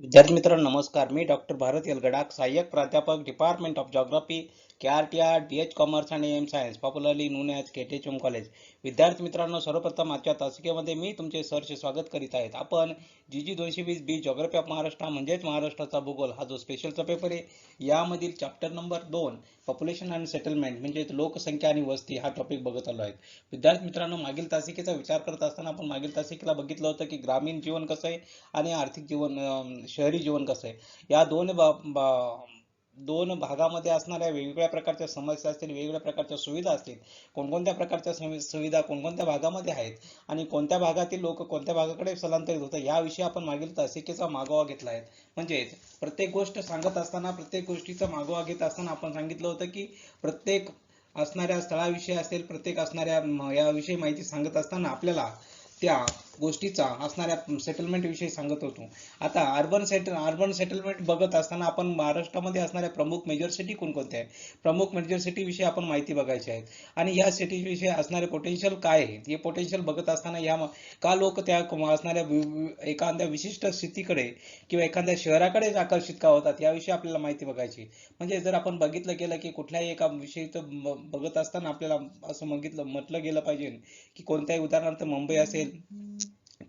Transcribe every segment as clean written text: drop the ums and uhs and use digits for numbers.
विद्यार्थी मित्रांनो नमस्कार. मी डॉक्टर भारत यलगडाख, सहाय्यक प्राध्यापक, department of geography, KRTR, BH commerce आणि M science, popularly known as KTHM college. विद्यार्थी मित्रांनो, सर्वप्रथम आजच्या तासिकेमध्ये मी तुमचे सहर्ष स्वागत करीत आहेत. आपण GG 220 B geography of Maharashtra म्हणजेच महाराष्ट्राचा भूगोल हा जो स्पेशलचा पेपर आहे, यामधील chapter number 2 population and settlement म्हणजे लोकसंख्या आणि वस्ती हा टॉपिक बघत आलो आहे. विद्यार्थी मित्रांनो, मागील तासिकेचा विचार करत असताना आपण मागील तासिकेला बघितलं होतं की ग्रामीण जीवन कसं आहे आणि आर्थिक जीवन शहरी जीवन कसं आहे. या दोन भागामध्ये असणाऱ्या वेगवेगळ्या प्रकारच्या समस्या असतील, वेगवेगळ्या प्रकारच्या सुविधा असतील, कोणकोणत्या प्रकारच्या सुविधा कोणकोणत्या भागामध्ये आहेत आणि कोणत्या भागातील लोक कोणत्या भागाकडे स्थलांतरित होतात याविषयी आपण मागील तासिकेचा मागोवा घेतला आहे. म्हणजेच प्रत्येक गोष्ट सांगत असताना, प्रत्येक गोष्टीचा मागोवा घेत असताना आपण सांगितलं होतं की प्रत्येक असणाऱ्या स्थळाविषयी असेल, प्रत्येक असणाऱ्या याविषयी माहिती सांगत असताना आपल्याला त्या गोष्टीचा असणाऱ्या सेटलमेंट विषयी सांगत होतो. आता अर्बन सेटलमेंट बघत असताना आपण महाराष्ट्रामध्ये असणाऱ्या प्रमुख मेजर सिटी कोणकोणत्या आहेत, प्रमुख मेजर सिटी विषयी आपण माहिती बघायची आहे आणि या सिटी विषयी असणारे पोटेन्शियल काय आहे हे पोटेन्शियल बघत असताना या का लोक त्या असणाऱ्या एखाद्या विशिष्ट स्थितीकडे किंवा एखाद्या शहराकडे आकर्षित का होतात याविषयी आपल्याला माहिती बघायची. म्हणजे जर आपण बघितलं गेलं की कुठल्याही एका विषयी बघत असताना आपल्याला असं म्हटलं गेलं पाहिजे की कोणत्याही उदाहरणार्थ मुंबई असेल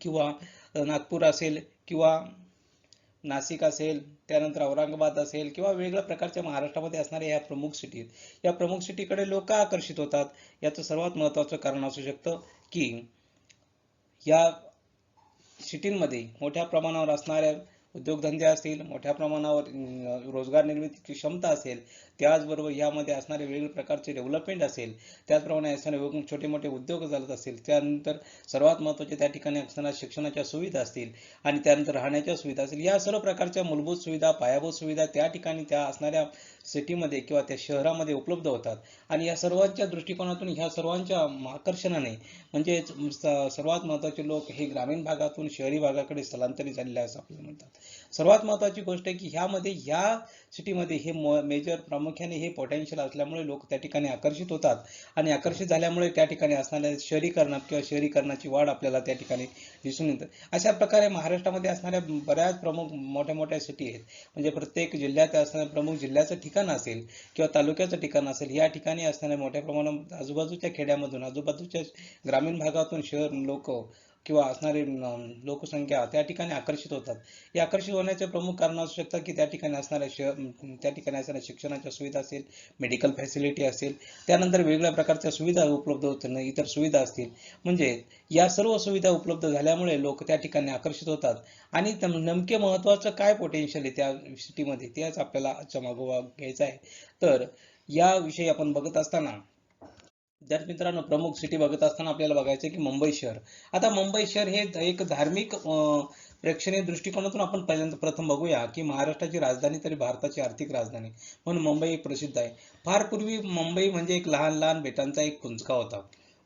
किंवा नागपूर असेल किंवा नाशिक असेल, त्यानंतर औरंगाबाद असेल किंवा वेगवेगळ्या प्रकारच्या महाराष्ट्रामध्ये असणाऱ्या या प्रमुख सिटी आहेत. या प्रमुख सिटीकडे लोक का आकर्षित होतात याचं सर्वात महत्त्वाचं कारण असू शकतं की या सिटींमध्ये मोठ्या प्रमाणावर असणाऱ्या उद्योगधंदे असतील, मोठ्या प्रमाणावर रोजगार निर्मितीची क्षमता असेल, त्याचबरोबर यामध्ये असणारे वेगवेगळ्या प्रकारचे डेव्हलपमेंट असेल, त्याचप्रमाणे असणारे छोटे मोठे उद्योग चालत असतील, त्यानंतर सर्वात महत्त्वाचे त्या ठिकाणी असणाऱ्या शिक्षणाच्या सुविधा असतील आणि त्यानंतर राहण्याच्या सुविधा असतील, या सर्व प्रकारच्या मूलभूत सुविधा, पायाभूत सुविधा त्या ठिकाणी त्या असणाऱ्या सिटीमध्ये किंवा त्या शहरामध्ये उपलब्ध होतात आणि या सर्वांच्या दृष्टिकोनातून ह्या सर्वांच्या आकर्षणाने म्हणजे सर्वात महत्त्वाचे लोक हे ग्रामीण भागातून शहरी भागाकडे स्थलांतरित झालेले असं आपल्याला म्हणतात. सर्वात महत्त्वाची गोष्ट आहे की ह्या सिटीमध्ये हे मेजर प्रामुख्याने हे पोटेन्शियल असल्यामुळे लोक त्या ठिकाणी आकर्षित होतात आणि आकर्षित झाल्यामुळे त्या ठिकाणी असणाऱ्या शहरीकरण किंवा शहरीकरणाची वाढ आपल्याला त्या ठिकाणी दिसून येते. अशा प्रकारे महाराष्ट्रामध्ये असणाऱ्या बऱ्याच प्रमुख मोठ्या मोठ्या सिटी आहेत. म्हणजे प्रत्येक जिल्ह्यात असणाऱ्या प्रमुख जिल्ह्याचं ठिकाण असेल किंवा तालुक्याचं ठिकाण असेल, या ठिकाणी असणाऱ्या मोठ्या प्रमाणात आजूबाजूच्या खेड्यामधून, आजूबाजूच्या ग्रामीण भागातून शहर लोक किंवा असणारी लोकसंख्या त्या ठिकाणी आकर्षित होतात. हे आकर्षित होण्याचे प्रमुख कारण असू शकतात की त्या ठिकाणी असणाऱ्या शिक्षणाच्या सुविधा असेल, मेडिकल फॅसिलिटी असेल, त्यानंतर वेगवेगळ्या प्रकारच्या सुविधा उपलब्ध होतात, इतर सुविधा असतील. म्हणजे या सर्व सुविधा उपलब्ध झाल्यामुळे लोक त्या ठिकाणी आकर्षित होतात आणि नेमके महत्त्वाचं काय पोटेन्शियल आहे त्या सिटीमध्ये त्याच आपल्याला आजच्या मागोवा घ्यायचा आहे. तर याविषयी आपण बघत असताना विद्यार्थी मित्रांनो, प्रमुख सिटी बघत असताना आपल्याला बघायचं की मुंबई शहर. आता मुंबई शहर हे एक धार्मिक प्रेक्षणीय दृष्टिकोनातून आपण पहिल्यांदा प्रथम बघूया की महाराष्ट्राची राजधानी तरी भारताची आर्थिक राजधानी म्हणून मुंबई एक प्रसिद्ध आहे. फार पूर्वी मुंबई म्हणजे एक लहान लहान बेटांचा एक पुंजका होता.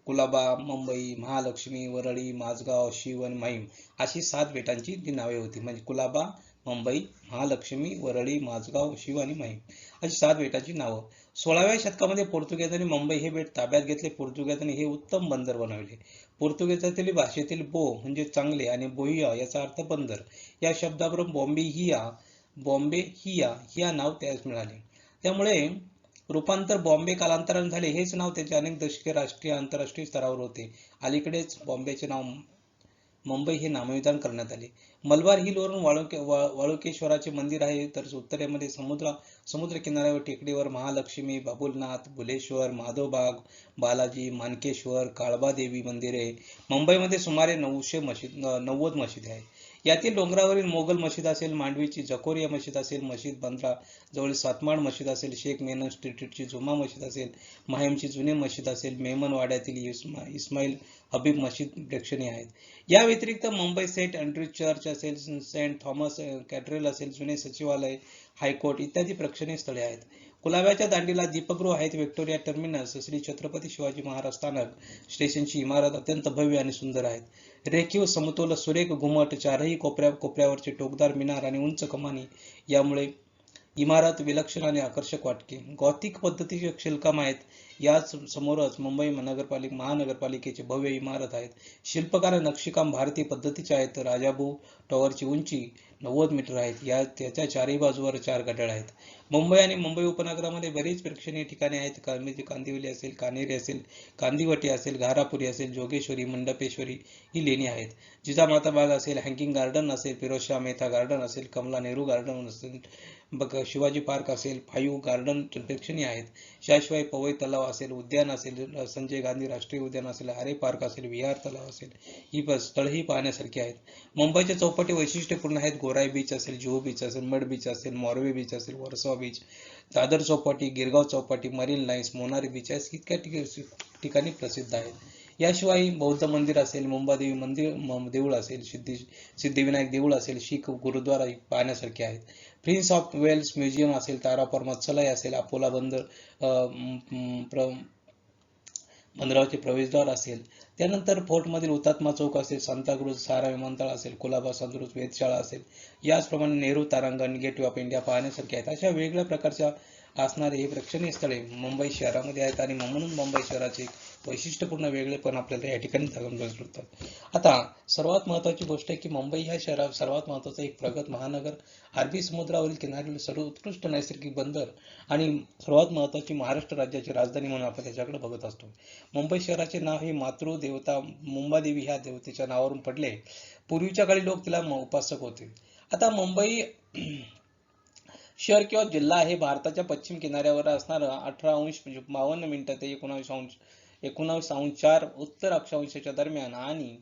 कुलाबा, मुंबई, महालक्ष्मी, वरळी, माझगाव, शीव आणि माहीम अशी 7 बेटांची ती नावे होती. म्हणजे कुलाबा, मुंबई, महालक्ष्मी, वरळी, माझगाव, शीव आणि माहीम अशी 7 बेटांची नावं. 16व्या शतकामध्ये पोर्तुगीजांनी मुंबई हे बेट ताब्यात घेतले. पोर्तुगीजांनी हे उत्तम बंदर बनवले. पोर्तुगीजातील भाषेतील बो म्हणजे चांगले आणि बोहिया याचा अर्थ बंदर या शब्दावरून बॉम्बे हिया या नाव त्यास मिळाले. त्यामुळे रूपांतर बॉम्बे कालांतराने झाले. हेच नाव त्याचे अनेक दशके राष्ट्रीय आंतरराष्ट्रीय स्तरावर होते. अलीकडेच बॉम्बेचे नाव मुंबई हे नामविधान करण्यात आले. मलबार हिलवरून वाळुकेश्वराचे मंदिर आहे, तर उत्तरेमध्ये समुद्र किनाऱ्यावर टेकडीवर महालक्ष्मी, बाबुलनाथ, बुलेश्वर, माधवबाग, बालाजी, मानकेश्वर, काळबादेवी मंदिरे. मुंबईमध्ये सुमारे 90 मशिदी आहेत. यातील डोंगरावरील मोगल मशीद असेल, मांडवीची जकोरिया मशीद असेल, मशीद बंद्रा जवळ सातमाळ मशीद असेल, शेख मेमन स्ट्रीटची जुमा मशीद असेल, माहीमची जुने मशीद असेल, मेमनवाड्यातील इस्माईल हबीब मशीद प्रेक्षणीय आहेत. या व्यतिरिक्त मुंबई सेंट अँड्र्यूज चर्च असेल, सेंट थॉमस कॅथेड्रल असेल, जुने सचिवालय, हायकोर्ट इत्यादी प्रेक्षणीय स्थळे आहेत. कुलाब्याच्या दांडीला दीपगृह आहेत. व्हिक्टोरिया टर्मिनस, श्री छत्रपती शिवाजी महाराज स्थानक स्टेशनची इमारत अत्यंत भव्य आणि सुंदर आहेत. रेखीव समतोल सुरेख घुमट, चारही कोपऱ्यावरचे टोकदार मिनार आणि उंच कमानी यामुळे इमारत विलक्षण आणि आकर्षक वाटते. गॉथिक पद्धतीचे शिल्पकाम आहेत. याच समोरच मुंबई महानगरपालिकेचे भव्य इमारत आहेत. शिल्पकार नक्षीकाम भारतीय पद्धतीचे आहेत. राजाभाऊ टॉवरची उंची 90 मीटर आहेत. त्याच्या चारही बाजूवर 4 घड्याळ आहेत. मुंबई आणि मुंबई उपनगरामध्ये बरीच प्रेक्षणीय ठिकाणे आहेत. म्हणजे कांदिवली असेल, कान्हेरी असेल, कांदिवटी असेल, घारापुरी असेल, जोगेश्वरी, मंडपेश्वरी ही लेणी आहेत. जिजामाता बाग असेल, हँगिंग गार्डन असेल, फिरोजशाह मेहता गार्डन असेल, कमला नेहरू गार्डन असेल, शिवाजी पार्क असेल, 5 गार्डन प्रेक्षणीय आहेत. त्याशिवाय पवई तलाव असेल, उद्यान असेल, संजय गांधी राष्ट्रीय उद्यान असेल, आरे पार्क असेल, विहार तलाव असेल, ही स्थळही पाहण्यासारखी आहेत. मुंबईच्या चौपाटी वैशिष्ट्यपूर्ण आहेत. गोराई बीच असेल, जुहू बीच असेल, मड बीच असेल, मोरवे बीच असेल, वर्सोवा बीच, दादर चौपाटी, गिरगाव चौपाटी, मरीन लाईन्स, मोनारी बीच इतक्या ठिकाणी प्रसिद्ध आहेत. याशिवाय बौद्ध मंदिर असेल, मुंबादेवी मंदिर देऊळ असेल, सिद्धिविनायक देऊळ असेल, शीख गुरुद्वारा पाहण्यासारखे आहेत. प्रिन्स ऑफ वेल्स म्युझियम असेल, तारापर मत्स्यालय असेल, अपोला बंदराचे प्रवेशद्वार असेल, त्यानंतर फोर्टमधील हुतात्मा चौक असेल, सांताक्रूज सारा विमानतळ असेल, कोलाबा संतूर वेधशाळा असेल, याचप्रमाणे नेहरू तारांगण, गेटवे ऑफ इंडिया पाहण्यासारखे आहेत. अशा वेगवेगळ्या प्रकारच्या असणारे हे प्रेक्षणीय स्थळे मुंबई शहरामध्ये आहेत आणि म्हणून मुंबई शहराचे वैशिष्ट्यपूर्ण वेगळेपण आपल्याला या ठिकाणी जाणून मिळतात. आता सर्वात महत्त्वाची गोष्ट आहे की मुंबई ह्या शहरात सर्वात महत्त्वाचं एक प्रगत महानगर, अरबी समुद्रावरील किनाऱ्यावरील सर्वोत्कृष्ट नैसर्गिक बंदर आणि सर्वात महत्त्वाची महाराष्ट्र राज्याची राजधानी म्हणून आपण त्याच्याकडे बघत असतो. मुंबई शहराचे नाव हे मातृदेवता मुंबादेवी ह्या देवतेच्या नावावरून पडले. पूर्वीच्या काळी लोक तिला उपासक होते. आता मुंबई शहर किंवा जिल्हा हे भारताच्या पश्चिम किनाऱ्यावर असणारं 18:52 ते 19:4 उत्तर अक्षांशाच्या दरम्यान आणि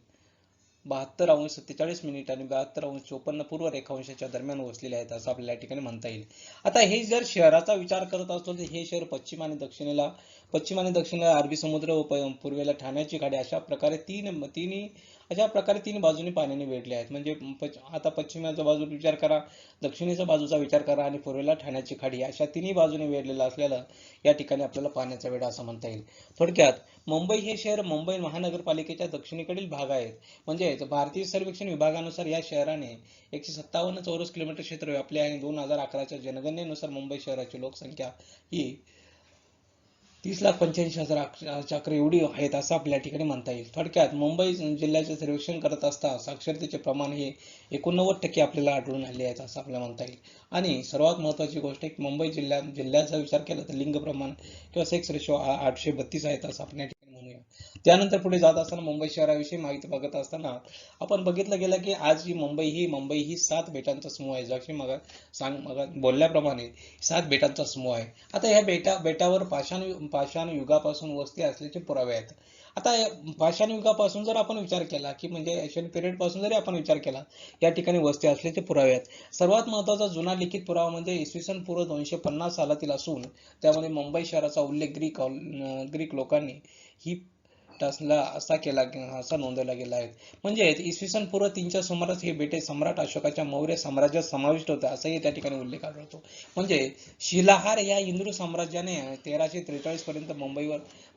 72:47 आणि 72:54 पूर्व रेखांशाच्या दरम्यान वसलेले आहेत असं आपल्याला या ठिकाणी म्हणता येईल. आता हे जर शहराचा विचार करत असतो तर हे शहर पश्चिम आणि दक्षिणेला अरबी समुद्र व पूर्वेला ठाण्याची खाडी अशा प्रकारे तीन बाजूने पाण्याने वेढले आहेत. म्हणजे आता पश्चिमेचा बाजूचा विचार करा, दक्षिणेच्या बाजूचा विचार करा आणि पूर्वेला ठाण्याची खाडी अशा तिन्ही बाजूने वेढलेलं असलेलं या ठिकाणी आपल्याला पाण्याचा वेढा असं म्हणता येईल. थोडक्यात मुंबई हे शहर मुंबई महानगरपालिकेच्या दक्षिणेकडील भाग आहेत. म्हणजे भारतीय सर्वेक्षण विभागानुसार या शहराने 157 चौरस किलोमीटर क्षेत्र व्यापले आहे आणि 2011च्या जनगणनेनुसार मुंबई शहराची लोकसंख्या ही 30,85,000 आकडे एवढी आहेत असं आपल्या ठिकाणी म्हणता येईल. थोडक्यात मुंबई जिल्ह्याचे सर्वेक्षण करत असता साक्षरतेचे प्रमाण हे 89% आपल्याला आढळून आले आहेत असं आपल्याला म्हणता येईल. आणि सर्वात महत्त्वाची गोष्ट आहे की मुंबई जिल्ह्याचा विचार केला तर लिंग प्रमाण किंवा सेक्स रेशो 832 आहेत असं आपण या ठिकाणी म्हणूया. त्यानंतर पुढे जात असताना मुंबई शहराविषयी माहिती बघत असताना आपण बघितलं गेलं की आज मुंबई ही 7 बेटांचा समूह आहे. जशी मग बोलल्याप्रमाणे 7 बेटांचा समूह आहे. आता ह्या बेटावर पाषाण युगापासून वस्ती असल्याचे पुरावे आहेत. आता पाषाण युगापासून जर आपण विचार केला की म्हणजे एशियन पिरियड पासून जरी आपण विचार केला या ठिकाणी वस्ती असल्याचे पुरावे आहेत. सर्वात महत्त्वाचा जुना लिखित पुरावा म्हणजे इसवी पूर्व 250 सालातील असून त्यामध्ये मुंबई शहराचा उल्लेख ग्रीक लोकांनी ही असा नोंदवला गेला आहे. म्हणजे इसवी पूर्व 3च्या सुमारास हे बेटे सम्राट अशोकाच्या मौर्य साम्राज्यात समाविष्ट होते असाही त्या ठिकाणी उल्लेख आढळतो. म्हणजे शिलाहार या हिंदू साम्राज्याने 1343 पर्यंत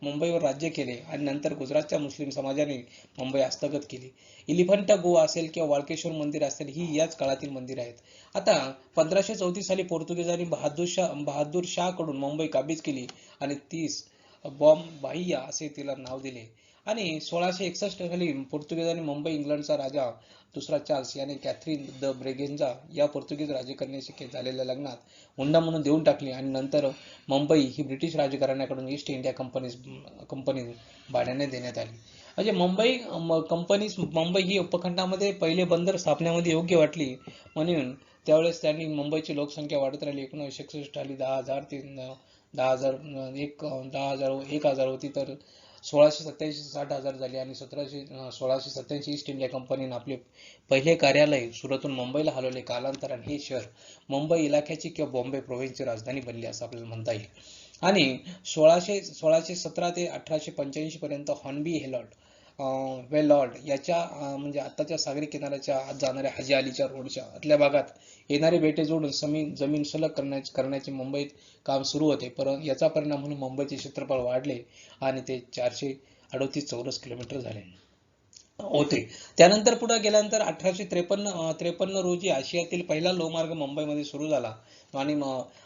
मुंबईवर राज्य केले आणि नंतर गुजरातच्या मुस्लिम समाजाने मुंबई हस्तगत केली. एलिफंटा गुहा असेल किंवा वाळकेश्वर मंदिर असेल ही याच काळातील मंदिर आहेत. आता 1534 साली पोर्तुगीजांनी बहादूर शाह कडून मुंबई काबीज केली आणि 30 बॉम्बाहिया असे तिला नाव दिले. आणि 1661 साली पोर्तुगीजांनी मुंबई इंग्लंडचा राजा दुसरा चार्ल्स याने कॅथरीन द ब्रेगेन्झा या पोर्तुगीज राजकन्याशी झालेल्या लग्नात हुंडा म्हणून देऊन टाकली आणि नंतर मुंबई ही ब्रिटिश राजघराण्याकडून ईस्ट इंडिया कंपनी भाड्याने देण्यात आली. म्हणजे मुंबई ही उपखंडामध्ये पहिले बंदर स्थापनेमध्ये योग्य वाटली म्हणून त्यावेळेस त्यांनी मुंबईची लोकसंख्या वाढत राहिली. 1961 साली 10,000 होती तर 1687 60,000 झाली आणि 1687 ईस्ट इंडिया कंपनीने आपले पहिले कार्यालय सुरतून मुंबईला हलवले. कालांतराने हे शहर मुंबई इलाख्याची किंवा बॉम्बे प्रोव्हिन्सची राजधानी बनली असं आपल्याला म्हणता येईल. आणि 1617 ते 1885 पर्यंत हॉर्नबी वेलॉर्ड याच्या म्हणजे आताच्या सागरी किनाऱ्याच्या आत जाणाऱ्या हाजी अलीच्या रोडच्या आतल्या भागात येणारे बेटे जोडून जमीन सलग करण्याचे मुंबईत काम सुरू होते. याचा परिणाम म्हणून मुंबईचे क्षेत्रफळ वाढले आणि ते 438 चौरस किलोमीटर झाले. होते. त्यानंतर पुढे गेल्यानंतर 1853 रोजी आशियातील पहिला लोहमार्ग मुंबईमध्ये सुरू झाला आणि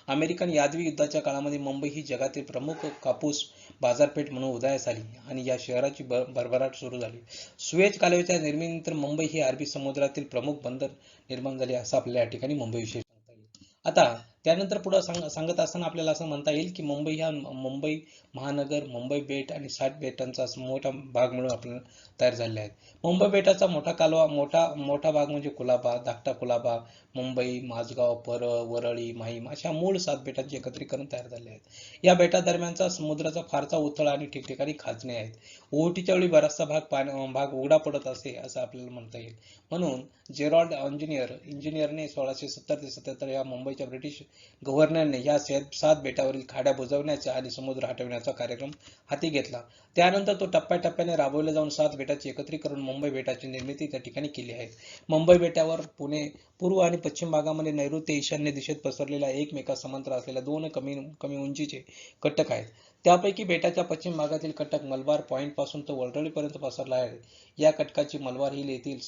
अमेरिकन यादवी युद्धाच्या काळामध्ये मुंबई ही जगातील प्रमुख कापूस बाजारपेठ म्हणून उदयास आली आणि या शहराची भरभराट सुरू झाली. सुएझ कालव्याच्या निर्मितीनंतर मुंबई ही अरबी समुद्रातील प्रमुख बंदर निर्माण झाले असं आपल्याला या ठिकाणी मुंबईविषयी सांगता येईल. आता त्यानंतर पुढे सांगत असताना आपल्याला असं म्हणता येईल की मुंबई महानगर, मुंबई बेट आणि 60 बेटांचा मोठा भाग मिळून आपल्याला तयार झालेले आहेत. मुंबई बेटाचा मोठा भाग म्हणजे कुलाबा, धाकटा कुलाबा, मुंबई, माझगाव, परळ, वरळी, माहीम अशा मूळ 7 बेटांचे एकत्रीकरण तयार झाले आहेत. या बेटादरम्यानचा समुद्राचा फारसा उथळ आणि ठिकठिकाणी खाजणे आहेत. ओहोटीच्या वेळी बराचसा भाग उघडा पडत असे असं आपल्याला म्हणता येईल. म्हणून जेरॉल्ड इंजिनियरने 1670 ते 77 या मुंबईच्या ब्रिटिश गव्हर्नरने या 7 बेटावरील खाड्या बुजवण्याचा आणि समुद्र हटवण्याचा कार्यक्रम हाती घेतला. त्यानंतर तो टप्प्याटप्प्याने राबवला जाऊन 7 बेटाचे एकत्रीकरण मुंबई बेटाची निर्मिती त्या ठिकाणी केली आहे. मुंबई बेटावर पूर्व आणि पश्चिम भागामध्ये नैऋत्य ईशान्य दिशेत पसरलेल्या एकमेका समांतर असलेल्या 2 कमी उंचीचे कट्टक आहेत. त्यापैकी बेटाच्या पश्चिम भागातील कट्टक मलबार पॉइंट पासून तो वरळीपर्यंत पसरला आहे. या कटकाची मलबार हिल येथील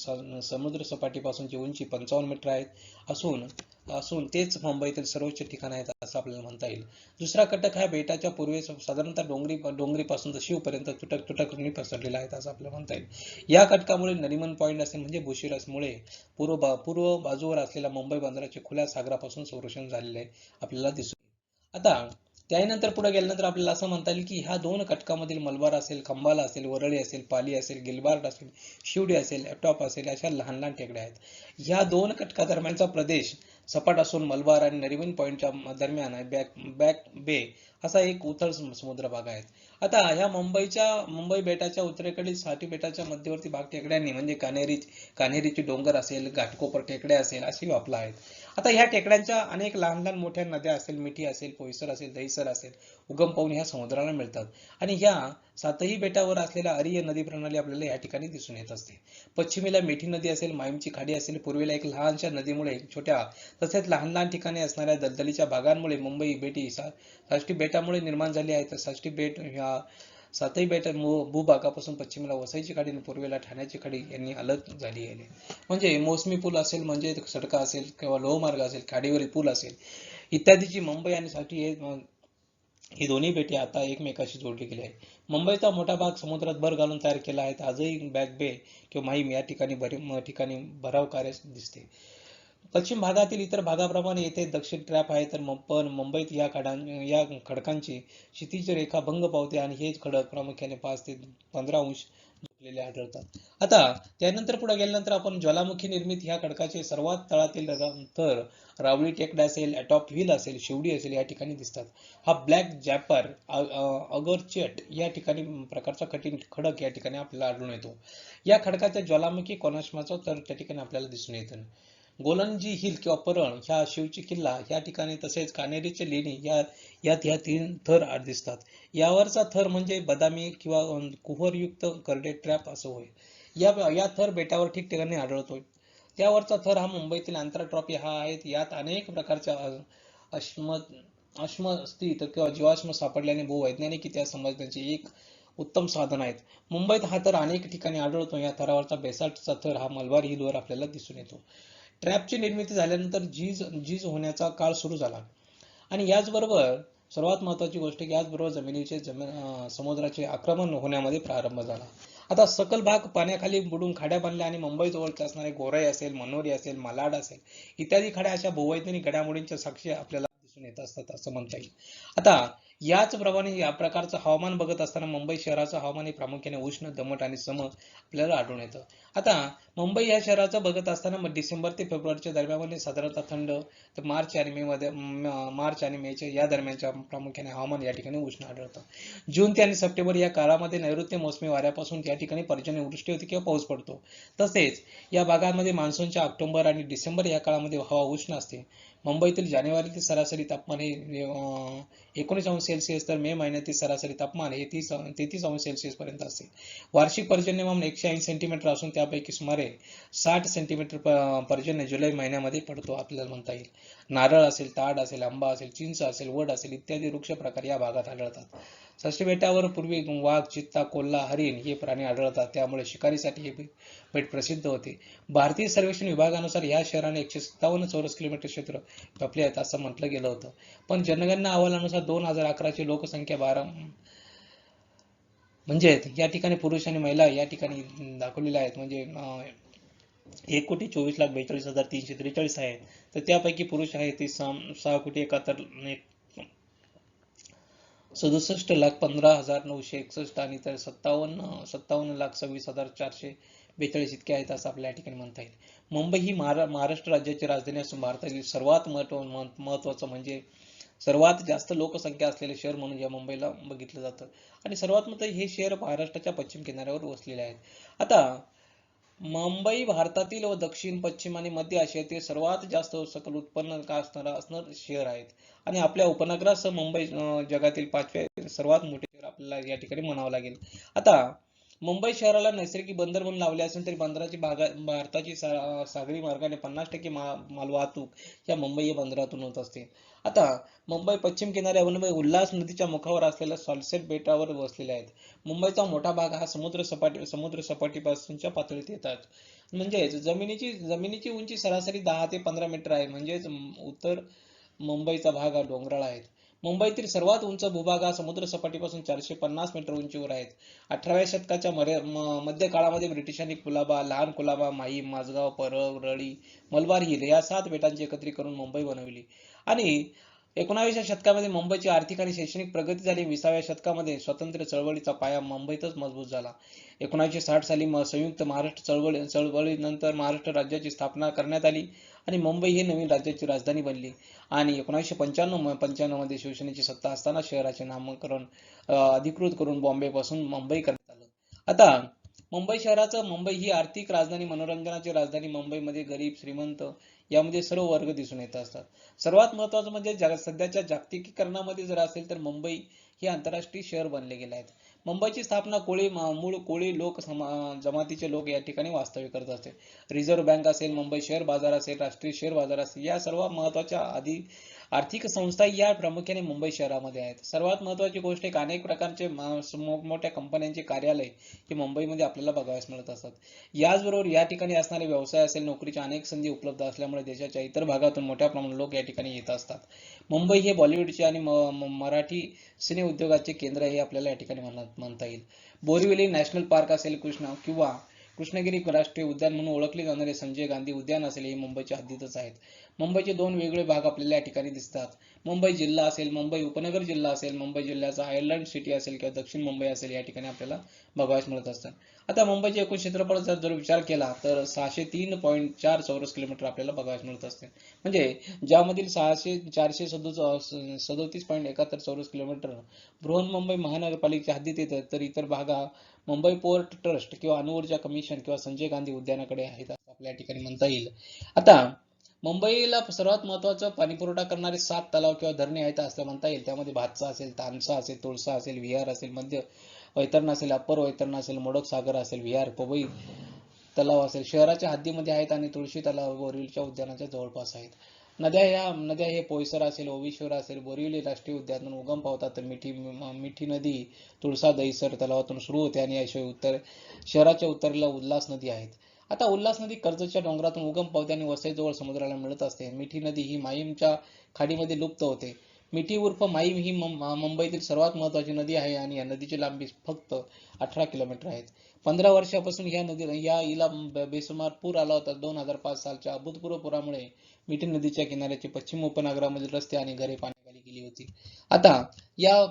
समुद्र सपाटीपासूनची उंची 55 मीटर असून तेच मुंबईतील सर्वोच्च ठिकाण आहेत असं आपल्याला म्हणता येईल. दुसरा कटक हा बेटाच्या पूर्वेस साधारणतः डोंगरीपासून तर शिवपर्यंत तुटक पसरलेला आहे असं आपल्याला म्हणता येईल. या कटकामुळे नरिमन पॉइंट असेल म्हणजे बुशिरसमुळे पूर्व बाजूवर असलेल्या मुंबई बंदराचे खुल्या सागरापासून संरक्षण झालेले आपल्याला दिसून येईल. आता त्यानंतर पुढे गेल्यानंतर आपल्याला असं म्हणता येईल की ह्या 2 कटकामधील मलबार असेल, खंबाला असेल, वरळी असेल, पाली असेल, गिलबार्ट असेल, शिवडी असेल, एटॉप असेल अशा लहान लहान टेकड्या आहेत. ह्या 2 कटकादरम्यानचा प्रदेश सपाट असून मलबार आणि नरिमन पॉइंटच्या दरम्यान बॅक बे असा एक उथळ समुद्र भाग आहे. आता ह्या मुंबई बेटाच्या उत्तरेकडील 60 बेटाच्या मध्यवर्ती भाग टेकड्यांनी म्हणजे कान्हेरीचे डोंगर असेल, घाटकोपर टेकड्या असेल अशी व्यापला आहेत. आता ह्या टेकड्यांच्या अनेक लहान लहान मोठ्या नद्या असेल, मिठी असेल, पोयसर असेल, दहिसर असेल, उगम पावून ह्या समुद्राला मिळतात आणि ह्या 7ही बेटावर असलेल्या अरिय नदी प्रणाली आपल्याला या ठिकाणी दिसून येत असते. पश्चिमेला मिठी नदी असेल, माहीमची खाडी असेल, पूर्वेला एक लहानशा नदीमुळे छोट्या तसेच लहान लहान ठिकाणी असणाऱ्या दलदलीच्या भागांमुळे मुंबई बेटी 60 बेटामुळे निर्माण झाली आहे. तर 60 बेट ह्या 7ही बेट भूभागापासून पश्चिमेला वसईची खाडी आणि पूर्वेला ठाण्याची खाडी यांनी अलग झाली आहे. म्हणजे मोसमी पूल असेल म्हणजे सडका असेल किंवा लोहमार्ग असेल, खाडीवरील पूल असेल इत्यादीची मुंबई आणि 60 ही दोन्ही बेटे आता एकमेकाशी जोडली गेली आहे. मुंबईचा मोठा भाग समुद्रात भर घालून तयार केला आहे. आजही बॅक बे किंवा माहीम या ठिकाणी भराव कार्य दिसते. पश्चिम भागातील इतर भागाप्रमाणे येथे दक्षिण ट्रॅप आहे तर पण मुंबईत या खडकांची क्षितिज रेखा भंग पावते आणि हे खडक प्रामुख्याने 5 ते 15 अंश झुकलेले आढळतात. आता त्यानंतर पुढे गेल्यानंतर आपण ज्वालामुखी निर्मित ह्या खडकाचे सर्वात तळातील थर रावळी टेकड्या असेल, एटॉप हिल असेल, शिवडी असेल या ठिकाणी दिसतात. हा ब्लॅक जॅपर अगरचेट या ठिकाणी प्रकारचा कठीण खडक या ठिकाणी आपल्याला आढळून येतो. या खडकाच्या ज्वालामुखी कोनाश्माचा तर त्या ठिकाणी आपल्याला दिसून येतं. गोलंजी हिल किंवा परळ ह्या शिवची किल्ला या ठिकाणी तसेच कान्हेरीचे लेणी यात ह्या 3 थर दिसतात. यावरचा थर म्हणजे बदामी किंवा कुहरयुक्त करडे ट्रॅप असं होय. या थर बेटावर ठिकठिकाणी आढळतो. त्यावरचा थर हा मुंबईतील अंतरा ट्रॉफी हा आहे. यात अनेक प्रकारच्या अश्मस्थित किंवा जीवाश्म सापडल्याने भूवैज्ञानिकरित्या समजण्याचे एक उत्तम साधन आहेत. मुंबईत हा थर अनेक ठिकाणी आढळतो. या थरावरचा बेसाल्टचा थर हा मलबार हिलवर आपल्याला दिसून येतो. ट्रॅपची निर्मिती झाल्यानंतर झीज होण्याचा काळ सुरू झाला आणि याचबरोबर सर्वात महत्वाची गोष्ट की याचबरोबर समुद्राचे आक्रमण होण्यामध्ये प्रारंभ झाला. आता सकल भाग पाण्याखाली बुडून खाड्या बनल्या आणि मुंबई जवळचे असणारे गोराई असेल, मनोरी असेल, मालाड असेल इत्यादी खाड्या अशा भूवैज्ञानिक घडामोडींच्या साक्षी आपल्याला दिसून येत असतात असं म्हणता येईल. आता याचप्रमाणे या प्रकारचं हवामान बघत असताना मुंबई शहराचं हवामान हे प्रामुख्याने उष्ण, दमट आणि सम आपल्याला आढळून येतं. आता मुंबई या शहराचं बघत असताना डिसेंबर ते फेब्रुवारीच्या दरम्यानमध्ये साधारणतः थंड तर मार्च आणि मेच्या या दरम्यानच्या प्रामुख्याने हवामान या ठिकाणी उष्ण आढळतं. जून ते आणि सप्टेंबर या काळामध्ये नैऋत्य मोसमी वाऱ्यापासून या ठिकाणी पर्जन्यवृष्टी होते किंवा पाऊस पडतो. तसेच या भागांमध्ये मान्सूनच्या ऑक्टोबर आणि डिसेंबर या काळामध्ये हवा उष्ण असते. मुंबईतील जानेवारीतील सरासरी तापमान हे 19 अंश सेल्सिअस तर मे महिन्यातील सरासरी तापमान हे 33 अंश सेल्सिअस पर्यंत असते. वार्षिक पर्जन्यमान 180 सेंटीमीटर असून त्यापैकी सुमारे 60 सेंटीमीटर पर्जन्य जुलै महिन्यामध्ये पडतो आपल्याला म्हणता येईल. नारळ असेल, ताड असेल, आंबा असेल, चिंच असेल, वड असेल इत्यादी वृक्ष प्रकार या भागात आढळतात. साष्टी बेटावर पूर्वी वाघ, चित्ता, कोल्हा, हरिण हे प्राणी आढळतात, त्यामुळे शिकारीसाठी हे बेट प्रसिद्ध होते. भारतीय सर्वेक्षण विभागानुसार या शहराने 157 चौरस किलोमीटर क्षेत्र व्यापले आहेत असं म्हटलं गेलं होतं. पण जनगणना अहवालानुसार 2011 ची लोकसंख्या म्हणजे या ठिकाणी पुरुष आणि महिला या ठिकाणी दाखवलेल्या आहेत. म्हणजे 1,24,42,343 आहे. तर त्यापैकी पुरुष आहे ते 6,67,15,961 आणि तर 57,26,442 इतके आहेत असं आपल्या या ठिकाणी म्हणता येईल. मुंबई ही महाराष्ट्र राज्याची राजधानी असून भारतातील सर्वात महत्वाचं म्हणजे सर्वात जास्त लोकसंख्या असलेले शहर म्हणून या मुंबईला बघितलं जातं. आणि सर्वात मोठं हे शहर महाराष्ट्राच्या पश्चिम किनाऱ्यावर वसलेले आहेत. आता मुंबई भारतातील व दक्षिण, पश्चिम आणि मध्य आशियातील सर्वात जास्त सकल उत्पन्न का असणार शहर आहेत. आणि आपल्या उपनगरासह मुंबई जगातील 5वे सर्वात मोठे शहर आपल्याला या ठिकाणी म्हणावं लागेल. आता मुंबई शहराला नैसर्गिक बंदर म्हणून लावले असेल तरी बंदराची भारताची सागरी मार्गाने 50% मालवाहतूक या मुंबई बंदरातून होत असते. आता मुंबई पश्चिम किनाऱ्यावर उल्हास नदीच्या मुखावर असलेल्या सॉल्सेट बेटावर वसलेले आहेत. मुंबईचा मोठा भाग हा समुद्र सपाटीपासूनच्या पातळीत येतात. म्हणजेच जमिनीची उंची सरासरी 10 ते 15 मीटर आहे. म्हणजेच उत्तर मुंबईचा भाग हा डोंगराळ आहे. मुंबईतील सर्वात उंच भूभाग हा समुद्र सपाटीपासून 450 मीटर उंचीवर आहेत. 18व्या शतकाच्या मध्य काळामध्ये ब्रिटिशांनी कुलाबा, लहान कुलाबा, माहीम, माझगाव, परळ, रळी, मलबार हिल या 7 बेटांचे एकत्रीकरण मुंबई बनवली. आणि 19व्या शतकामध्ये मुंबईची आर्थिक आणि शैक्षणिक प्रगती झाली. 20व्या शतकामध्ये स्वातंत्र्य चळवळीचा पाया मुंबईतच मजबूत झाला. 1960 साली संयुक्त महाराष्ट्र चळवळीनंतर महाराष्ट्र राज्याची स्थापना करण्यात आली आणि मुंबई ही नवीन राज्याची राजधानी बनली. आणि 1995 मध्ये शिवसेनेची सत्ता असताना शहराचे नामकरण अधिकृत करून बॉम्बे पासून मुंबई करण्यात आलं. आता मुंबई ही आर्थिक राजधानी, मनोरंजनाची राजधानी. मुंबईमध्ये गरीब, श्रीमंत यामध्ये सर्व वर्ग दिसून येत असतात. सर्वात महत्त्वाचं म्हणजे सध्याच्या जागतिकीकरणामध्ये जर असेल तर मुंबई हे आंतरराष्ट्रीय शहर बनले गेले आहेत. मुंबईची स्थापना मूळ कोळी लोक जमातीचे लोक या ठिकाणी वास्तव्य करत असते. रिझर्व्ह बँक असेल, मुंबई शेअर बाजार असेल, राष्ट्रीय शेअर बाजार असेल, या सर्व महत्त्वाच्या आर्थिक संस्था या प्रामुख्याने मुंबई शहरामध्ये आहेत. सर्वात महत्त्वाची गोष्ट एक अनेक प्रकारचे मोठमोठ्या कंपन्यांचे कार्यालय हे मुंबईमध्ये आपल्याला बघायला मिळत असतात. याचबरोबर या ठिकाणी असणारे व्यवसाय असेल, नोकरीच्या अनेक संधी उपलब्ध असल्यामुळे देशाच्या इतर भागातून मोठ्या प्रमाणात लोक या ठिकाणी येत असतात. मुंबई हे बॉलिवूडचे आणि मराठी सिने उद्योगाचे केंद्र हे आपल्याला या ठिकाणी म्हणता येईल. बोरिवली नॅशनल पार्क असेल, कृष्णगिरी राष्ट्रीय उद्यान म्हणून ओळखले जाणारे संजय गांधी उद्यान असेल, हे मुंबईच्या हद्दीतच आहेत. मुंबईचे 2 वेगळे भाग आपल्याला या ठिकाणी दिसतात. मुंबई जिल्हा असेल, मुंबई उपनगर जिल्हा असेल, मुंबई जिल्ह्याचा आयलंड सिटी असेल किंवा दक्षिण मुंबई असेल, या ठिकाणी आपल्याला बघायला मिळत असतात. आता मुंबईचे एकूण क्षेत्रफळ जर विचार केला तर 603.4 चौरस किलोमीटर आपल्याला बघायला मिळत असते. म्हणजे ज्यामधील 437.71 चौरस किलोमीटर बृहन्मुंबई महानगरपालिकेच्या हद्दीत येतात, तर इतर भाग मुंबई पोर्ट ट्रस्ट किंवा अणुऊर्जा कमिशन किंवा संजय गांधी उद्यानाकडे आहेत असं आपल्या ठिकाणी म्हणता येईल. आता मुंबईला सर्वात महत्त्वाचं पाणीपुरवठा करणारे 7 तलाव किंवा धरणे आहेत असं म्हणता येईल. त्यामध्ये भातसा असेल, तानसा असेल, तुळसा असेल, विहार असेल, मध्य वैतरणा असेल, अप्पर वैतरणा असेल, मोडक सागर असेल, विहार, पवई तलाव असेल, शहराच्या हद्दीमध्ये आहेत आणि तुळशी तलाव बोरिवलीच्या उद्यानाच्या जवळपास आहेत. नद्या हे पोयसर असेल, ओवीश्वर असेल, बोरिवली राष्ट्रीय उद्यानातून उगम पावतात, तर मिठी नदी तुळसा दहिसर तलावातून सुरू होते आणि याशिवाय शहराच्या उत्तरेला उल्हास नदी आहेत. आता उल्हास नदी कर्जतच्या डोंगरातून उगम पावते आणि वसईजवळ समुद्राला मिळत असते. मिठी नदी ही माहीमच्या खाडीमध्ये लुप्त होते. मिठी उर्फ माहीम ही मुंबईतील सर्वात महत्त्वाची नदी आहे आणि या नदीची लांबी फक्त 18 किलोमीटर आहे. 15 वर्षापासून हिला बेसुमार पूर आला होता. 2005 सालच्या अभूतपूर्व पुरामुळे मिठी नदीच्या किनाऱ्याची पश्चिम उपनगरामधील रस्ते आणि घरे पाण्याखाली गेली होती. आता या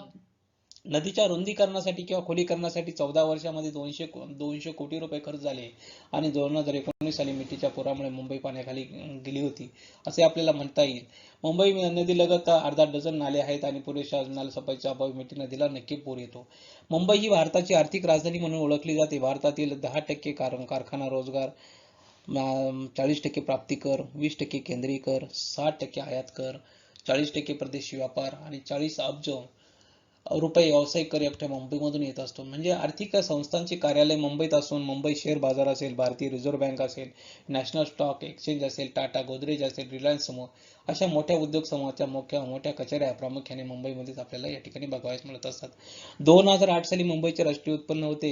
नदीच्या रुंदीकरणासाठी किंवा खोलीकरणासाठी 14 वर्षामध्ये 200 कोटी रुपये खर्च झाले आणि 2019 साली मिठीच्या पुरामुळे मुंबई पाण्याखाली गेली होती असे आपल्याला म्हणता येईल. मुंबई नदीलगत अर्धा डझन नाले आहेत आणि पुरेशा नालेसफाईच्या अभावी मिठी नदीला नक्की पूर येतो. मुंबई ही भारताची आर्थिक राजधानी म्हणून ओळखली जाते. भारतातील 10% कारखाना रोजगार, 40% प्राप्ती कर, 20% केंद्रीय कर, 60% आयात कर, 40% परदेशी व्यापार आणि 40 अब्ज रुपये व्यावसायिक कर एकट्या मुंबईमधून येत असतो. म्हणजे आर्थिक संस्थांचे कार्यालय मुंबईत असून मुंबई शेअर बाजार असेल, भारतीय रिझर्व्ह बँक असेल, नॅशनल स्टॉक एक्सचेंज असेल, टाटा, गोदरेज असेल, रिलायन्स समूह अशा मोठ्या उद्योग समूहाच्या मोठ्या कचेऱ्या प्रामुख्याने मुंबईमध्येच आपल्याला या ठिकाणी बघावयास मिळत असतात. 2008 साली मुंबईचे राष्ट्रीय उत्पन्न होते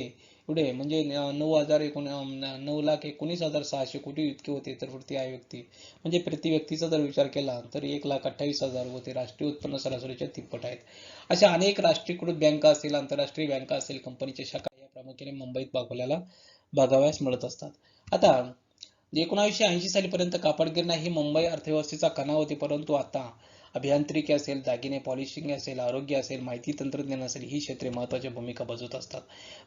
एवढे म्हणजे 9,19,600 कोटी इतके होते. तर प्रति व्यक्तीचा जर विचार केला तर 1,28,000 होते. राष्ट्रीय उत्पन्न सरासरीच्या तिप्पट आहेत. अशा अनेक राष्ट्रीयकृत बँका असतील, आंतरराष्ट्रीय बँका असतील, कंपनीच्या शाखा या प्रामुख्याने मुंबईत बघावयास मिळत असतात. आता 1980 सालीपर्यंत कापडगिरणा ही मुंबई अर्थव्यवस्थेचा कणा होती, परंतु आता अभियांत्रिकी असेल, दागिने पॉलिशिंग असेल, आरोग्य असेल, माहिती तंत्रज्ञान असेल ही क्षेत्रे महत्त्वाची भूमिका बजावत असतात.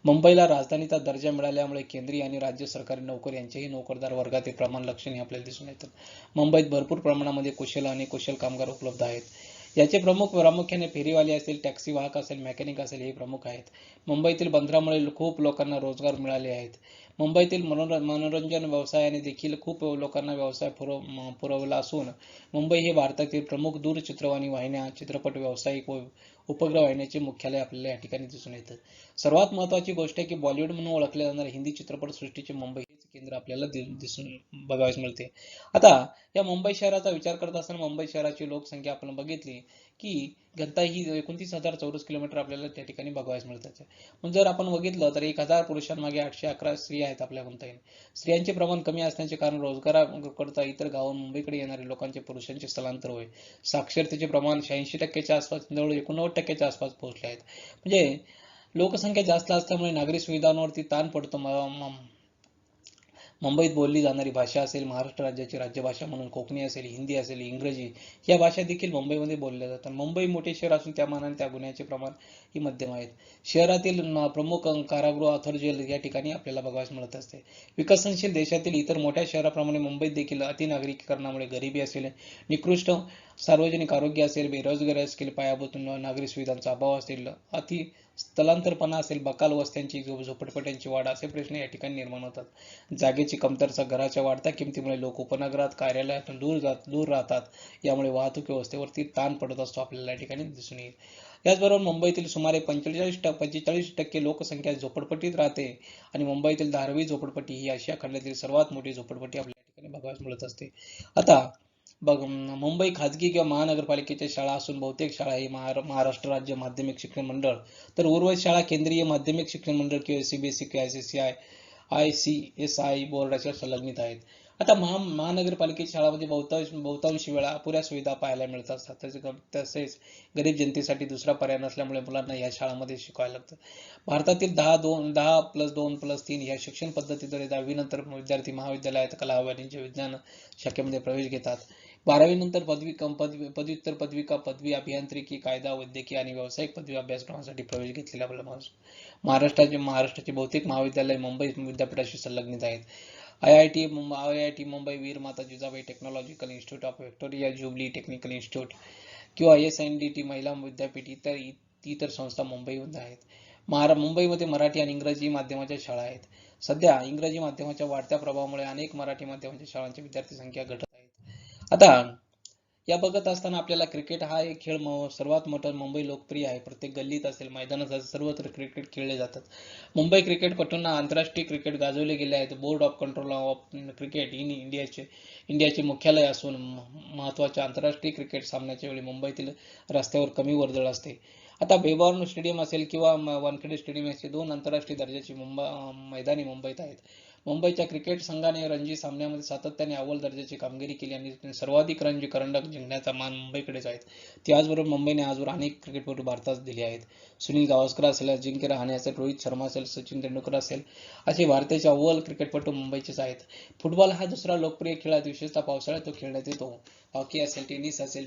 मुंबईला राजधानीचा दर्जा मिळाल्यामुळे केंद्रीय आणि राज्य सरकारी नोकरी यांचेही नोकरदार वर्गातील प्रमाण लक्षणीय आपल्याला दिसून येतं. मुंबईत भरपूर प्रमाणामध्ये कुशल आणि कुशल कामगार उपलब्ध आहेत. याचे प्रामुख्याने फेरीवाले असेल, टॅक्सी वाहक असेल, मेकॅनिक असेल हे प्रमुख आहेत. मुंबईतील बंदरामुळे खूप लोकांना रोजगार मिळाले आहेत. मुंबईतील मनोरंजन व्यवसायाने देखील खूप लोकांना व्यवसाय पुरवला असून मुंबई हे भारतातील प्रमुख दूरचित्रवाणी वाहिन्या, चित्रपट व्यावसायिक व उपग्रह वाहिन्याचे मुख्यालय आपल्याला या ठिकाणी दिसून येतं. सर्वात महत्त्वाची गोष्ट आहे की बॉलिवूड म्हणून ओळखले जाणारे हिंदी चित्रपट सृष्टीचे मुंबई हेच केंद्र आपल्याला दिसून बघावयास मिळते. आता या मुंबई शहराचा विचार करत असताना मुंबई शहराची लोकसंख्या आपण बघितली की घनता ही 29,000 चौरस किलोमीटर आपल्याला त्या ठिकाणी बघावयास मिळतात. म्हणजे जर आपण बघितलं तर 1,000 पुरुषांमागे 811 स्त्रिया आहेत आपल्या म्हणता येईल. स्त्रियांचे प्रमाण कमी असण्याचे कारण रोजगाराकरता इतर गावांहून मुंबईकडे येणारे लोकांचे पुरुषांचे स्थलांतर होय. साक्षरतेचे प्रमाण 86% आसपास, जवळ 89% आसपास पोहोचले आहेत. म्हणजे लोकसंख्या जास्त असल्यामुळे नागरी सुविधांवरती ताण पडतो. मुंबईत बोलली जाणारी भाषा असेल, महाराष्ट्र राज्याची राज्यभाषा म्हणून कोकणी असेल, हिंदी असेल, इंग्रजी या भाषा देखील मुंबईमध्ये बोलल्या जातात. मुंबई मोठे शहर असून त्या मानाने त्या गुन्ह्याचे प्रमाण ही मध्यम आहेत. शहरातील प्रमुख कारागृह अथर जेल या ठिकाणी आपल्याला बघावयास मिळत असते. विकसनशील देशातील इतर मोठ्या शहराप्रमाणे मुंबईत देखील अतिनागरिकीकरणामुळे गरिबी असेल, निकृष्ट सार्वजनिक आरोग्य असेल, बेरोजगारी असेल, पायाभूत नागरी सुविधांचा अभाव असेल, स्थलांतरपणा असेल, बकाल वस्त्यांची झोपडपट्ट्यांची वाढ असे प्रश्न या ठिकाणी निर्माण होतात. जागेची कमतरता, घराच्या वाढत्या किमतीमुळे लोक उपनगरात, कार्यालयातून दूर राहतात. यामुळे वाहतूक व्यवस्थेवरती ताण पडत असतो आपल्याला या ठिकाणी दिसून येईल. याचबरोबर मुंबईतील सुमारे 45% लोकसंख्या झोपडपट्टीत राहते आणि मुंबईतील धारावी झोपडपट्टी ही आशिया खंडातील सर्वात मोठी झोपडपट्टी आपल्याला या ठिकाणी बघायला मिळत असते. आता मुंबई खाजगी किंवा महानगरपालिकेच्या शाळा असून बहुतेक शाळा ही महाराष्ट्र राज्य माध्यमिक शिक्षण मंडळ तर उर्वरित शाळा केंद्रीय माध्यमिक शिक्षण मंडळ किंवा सीबीएसई किंवा ICSI बोर्डाच्या संलग्नित आहेत. आता महानगरपालिकेच्या शाळांमध्ये बहुतांश वेळा अपुऱ्या सुविधा पाहायला मिळत असतात. तसेच गरीब जनतेसाठी दुसरा पर्याय नसल्यामुळे मुलांना या शाळांमध्ये शिकायला लागतं. भारतातील 10+2+3 या शिक्षण पद्धतीद्वारे 10वी नंतर विद्यार्थी महाविद्यालयात कला वाणिज्य विज्ञान शाखेमध्ये प्रवेश घेतात. 12वी नंतर पदव्युत्तर पदवी, अभियांत्रिकी, कायदा, वैद्यकीय आणि व्यावसायिक पदवी अभ्यासक्रमासाठी प्रवेश घेतलेला आपल्याला महाराष्ट्राचे बहुतेक महाविद्यालय मुंबई विद्यापीठाशी संलग्नित आहेत. IIT मुंबई, वीर माता Jijabai technological institute of Victoria jubilee technical institute किंवा SNDT महिला विद्यापीठ इतर संस्था मुंबईमध्ये आहेत. मुंबईमध्ये मराठी आणि इंग्रजी माध्यमाच्या शाळा आहेत. सध्या इंग्रजी माध्यमाच्या वाढत्या प्रभावामुळे अनेक मराठी माध्यमाच्या शाळांची विद्यार्थी संख्या घटत आहेत. आता या बघत असताना आपल्याला क्रिकेट हा एक खेळ सर्वात मोठा मुंबई लोकप्रिय आहे. प्रत्येक गल्लीत असेल, मैदानात असेल, सर्वत्र क्रिकेट खेळले जातात. मुंबई क्रिकेटपटूंना आंतरराष्ट्रीय क्रिकेट गाजवले गेले आहेत. Board of control of cricket in इंडियाचे मुख्यालय असून महत्त्वाच्या आंतरराष्ट्रीय क्रिकेट सामन्याच्या वेळी मुंबईतील रस्त्यावर कमी वर्दळ असते. आता बेबॉर्न स्टेडियम असेल किंवा वानखेडे स्टेडियम असे 2 आंतरराष्ट्रीय दर्जाची मैदाने मुंबईत आहेत. मुंबईच्या क्रिकेट संघाने रणजी सामन्यामध्ये सातत्याने अव्वल दर्जाची कामगिरी केली आणि सर्वाधिक रणजी करंडक जिंकण्याचा मान मुंबईकडेच आहेत. त्याचबरोबर मुंबईने आजवर अनेक क्रिकेटपटू भारतात दिले आहेत. सुनील गावस्कर असेल, अजिंक्य रहाणे असेल, रोहित शर्मा असेल, सचिन तेंडुलकर असेल असे भारताचे अव्वल क्रिकेटपटू मुंबईचेच आहेत. फुटबॉल हा दुसरा लोकप्रिय खेळ आहे. विशेषतः पावसाळ्यात तो खेळण्यात येतो. हॉकी असेल, टेनिस असेल,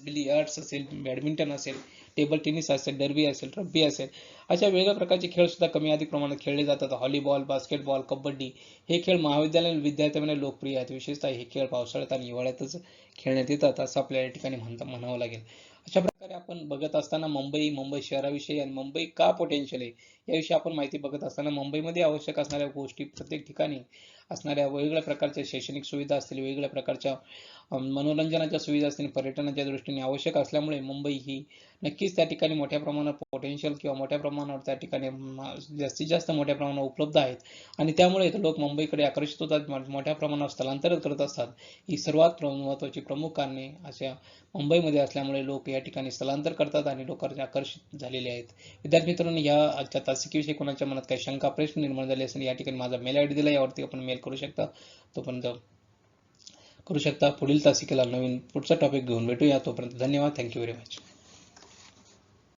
बिलियर्ड्स असेल, बॅडमिंटन असेल, टेबल टेनिस असेल, डर्बी असेल, रग्बी असेल अशा वेगवेगळ्या प्रकारचे खेळ सुद्धा कमी अधिक प्रमाणात खेळले जातात. व्हॉलीबॉल, बास्केटबॉल, कबड्डी हे खेळ महाविद्यालयीन विद्यार्थ्यांमध्ये लोकप्रिय आहेत. विशेषतः हे खेळ पावसाळ्यात आणि हिवाळ्यातच खेळण्यात येतात असं आपल्या या ठिकाणी म्हणावं लागेल. अशा प्रकारे आपण बघत असताना मुंबई शहराविषयी आणि मुंबई का पोटेन्शियल आहे याविषयी आपण माहिती बघत असताना मुंबईमध्ये आवश्यक असणाऱ्या गोष्टी प्रत्येक ठिकाणी असणाऱ्या वेगवेगळ्या प्रकारच्या शैक्षणिक सुविधा असतील, वेगवेगळ्या प्रकारच्या मनोरंजनाच्या सुविधा असतील, पर्यटनाच्या दृष्टीने आवश्यक असल्यामुळे मुंबई ही नक्कीच त्या ठिकाणी मोठ्या प्रमाणात पोटेन्शियल किंवा मोठ्या प्रमाणावर त्या ठिकाणी जास्तीत जास्त मोठ्या प्रमाणात उपलब्ध आहेत आणि त्यामुळे लोक मुंबईकडे आकर्षित होतात, मोठ्या प्रमाणावर स्थलांतर करत असतात. ही सर्वात महत्त्वाची प्रमुख कारणे अशा मुंबईमध्ये असल्यामुळे लोक या ठिकाणी स्थलांतर करतात आणि लोकांचे आकर्षित झालेले आहेत. विद्यार्थी मित्रांनो, या आजच्या तासिकेविषयी कोणाच्या मनात काही शंका प्रश्न निर्माण झाले असेल या ठिकाणी माझा मेल आयडी दिला, यावरती आपण मेल करू शकता. तोपर्यंत करू शकता. पुढील तासिकेला नवीन पुढचा टॉपिक घेऊन भेटूया. तोपर्यंत धन्यवाद. Thank you very much.